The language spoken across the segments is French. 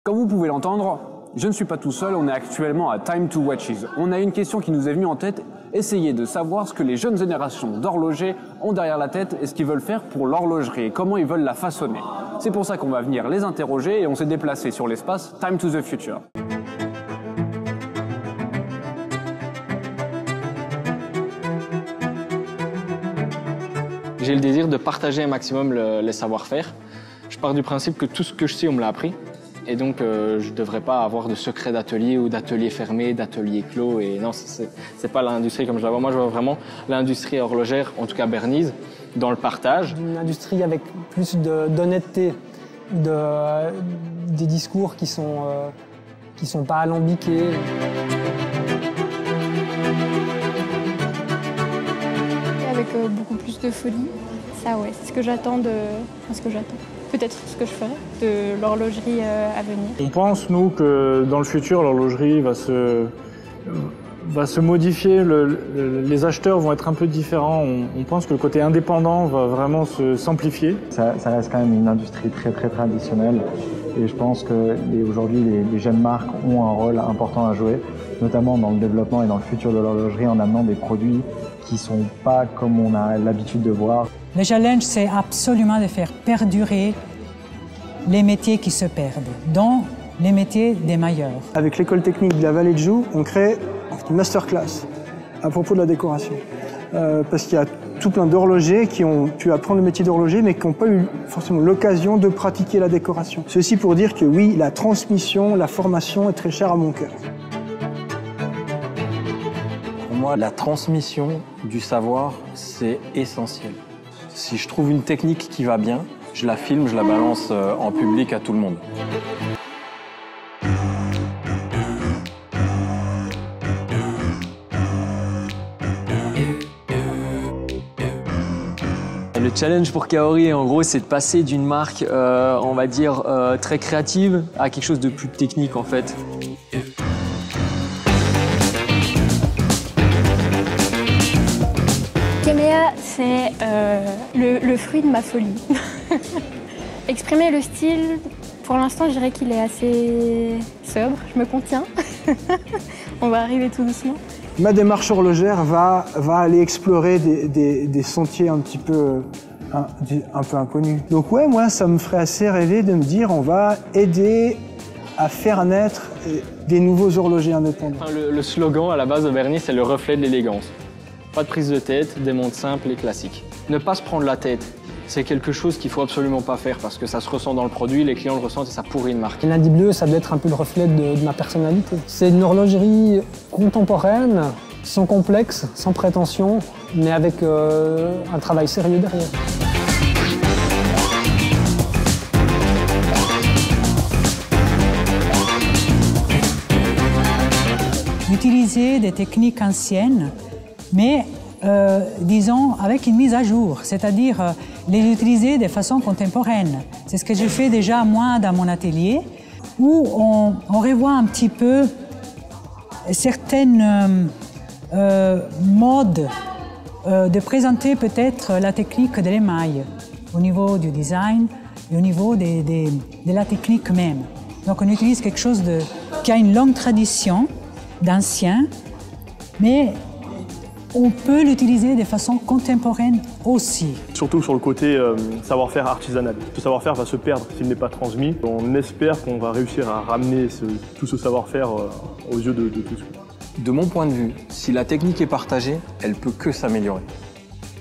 Comme vous pouvez l'entendre, je ne suis pas tout seul, on est actuellement à Time to Watches. On a une question qui nous est venue en tête, essayer de savoir ce que les jeunes générations d'horlogers ont derrière la tête et ce qu'ils veulent faire pour l'horlogerie et comment ils veulent la façonner. C'est pour ça qu'on va venir les interroger et on s'est déplacé sur l'espace Time to the Future. J'ai le désir de partager un maximum les savoir-faire. Je pars du principe que tout ce que je sais, on me l'a appris. Et donc, je ne devrais pas avoir de secret d'atelier ou d'atelier fermé, d'atelier clos. Et non, c'est pas l'industrie comme je la vois. Moi, je vois vraiment l'industrie horlogère, en tout cas Bernise, dans le partage. Une industrie avec plus d'honnêteté, des discours qui sont pas alambiqués. Avec beaucoup plus de folie. Ça, ouais, c'est ce que j'attends peut-être ce que je ferai de l'horlogerie à venir. On pense, nous, que dans le futur, l'horlogerie va se modifier, les acheteurs vont être un peu différents. On pense que le côté indépendant va vraiment s'amplifier. Ça reste quand même une industrie très traditionnelle et je pense qu'aujourd'hui, les jeunes marques ont un rôle important à jouer, notamment dans le développement et dans le futur de l'horlogerie en amenant des produits qui ne sont pas comme on a l'habitude de voir. Le challenge, c'est absolument de faire perdurer les métiers qui se perdent, dont les métiers des meilleurs. Avec l'école technique de la Vallée de Joux, on crée une masterclass à propos de la décoration. Parce qu'il y a tout plein d'horlogers qui ont pu apprendre le métier d'horloger, mais qui n'ont pas eu forcément l'occasion de pratiquer la décoration. Ceci pour dire que oui, la transmission, la formation est très chère à mon cœur. Pour moi, la transmission du savoir, c'est essentiel. Si je trouve une technique qui va bien, je la filme, je la balance en public à tout le monde. Le challenge pour Kaori, en gros, c'est de passer d'une marque, on va dire, très créative à quelque chose de plus technique, en fait. Kemea, c'est le fruit de ma folie. Exprimer le style, pour l'instant, je dirais qu'il est assez sobre, je me contiens. On va arriver tout doucement. Ma démarche horlogère va aller explorer des sentiers un peu inconnus. Donc ouais, moi, ça me ferait assez rêver de me dire on va aider à faire naître des nouveaux horlogers indépendants. Enfin, le slogan à la base de Bernie, c'est le reflet de l'élégance. Pas de prise de tête, des montres simples et classiques. Ne pas se prendre la tête, c'est quelque chose qu'il faut absolument pas faire parce que ça se ressent dans le produit, les clients le ressentent et ça pourrit une marque. Lundi Bleu, ça doit être un peu le reflet de ma personnalité. C'est une horlogerie contemporaine, sans complexe, sans prétention, mais avec un travail sérieux derrière. Utiliser des techniques anciennes, mais disons avec une mise à jour, c'est-à-dire les utiliser de façon contemporaine. C'est ce que je fais déjà moi dans mon atelier, où on revoit un petit peu certaines modes de présenter peut-être la technique de l'émail au niveau du design et au niveau de la technique même. Donc on utilise quelque chose qui a une longue tradition d'ancien, mais on peut l'utiliser de façon contemporaine aussi. Surtout sur le côté savoir-faire artisanal. Ce savoir-faire va se perdre s'il n'est pas transmis. On espère qu'on va réussir à ramener tout ce savoir-faire aux yeux de tous. De mon point de vue, si la technique est partagée, elle peut que s'améliorer.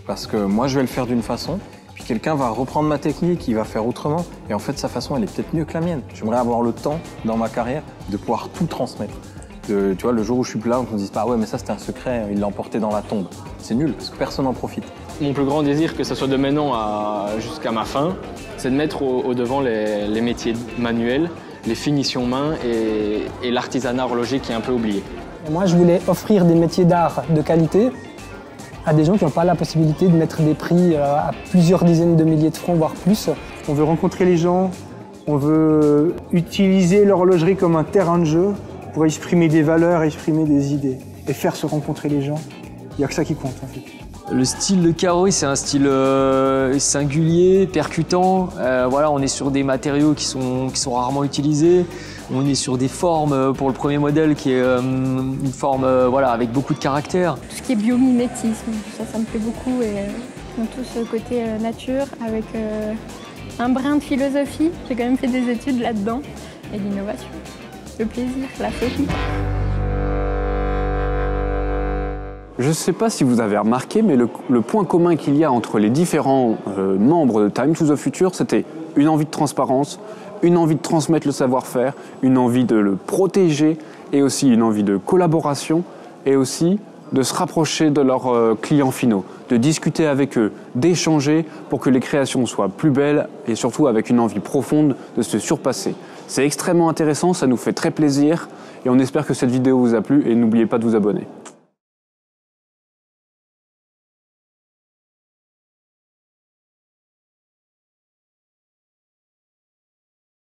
Parce que moi, je vais le faire d'une façon, puis quelqu'un va reprendre ma technique, il va faire autrement, et en fait, sa façon, elle est peut-être mieux que la mienne. J'aimerais avoir le temps, dans ma carrière, de pouvoir tout transmettre. Tu vois, le jour où je suis plus là, on me dise pas « ouais, mais ça, c'était un secret, il l'a emporté dans la tombe ». C'est nul, parce que personne n'en profite. Mon plus grand désir, que ce soit de maintenant jusqu'à ma fin, c'est de mettre au devant les métiers manuels, les finitions main et l'artisanat horloger qui est un peu oublié. Et moi, je voulais offrir des métiers d'art de qualité à des gens qui n'ont pas la possibilité de mettre des prix à plusieurs dizaines de milliers de francs, voire plus. On veut rencontrer les gens, on veut utiliser l'horlogerie comme un terrain de jeu pour exprimer des valeurs, exprimer des idées et faire se rencontrer les gens. Il n'y a que ça qui compte en fait. Le style de Kaori, c'est un style singulier, percutant. Voilà, on est sur des matériaux qui sont rarement utilisés. On est sur des formes, pour le premier modèle, qui est une forme voilà, avec beaucoup de caractère. Tout ce qui est biomimétisme, ça me plaît beaucoup. Et dans tout ce côté nature, avec un brin de philosophie. J'ai quand même fait des études là-dedans. Et l'innovation, le plaisir, la folie. Je ne sais pas si vous avez remarqué, mais le point commun qu'il y a entre les différents membres de Time to the Future, c'était une envie de transparence, une envie de transmettre le savoir-faire, une envie de le protéger et aussi une envie de collaboration et aussi de se rapprocher de leurs clients finaux, de discuter avec eux, d'échanger pour que les créations soient plus belles et surtout avec une envie profonde de se surpasser. C'est extrêmement intéressant, ça nous fait très plaisir et on espère que cette vidéo vous a plu et n'oubliez pas de vous abonner.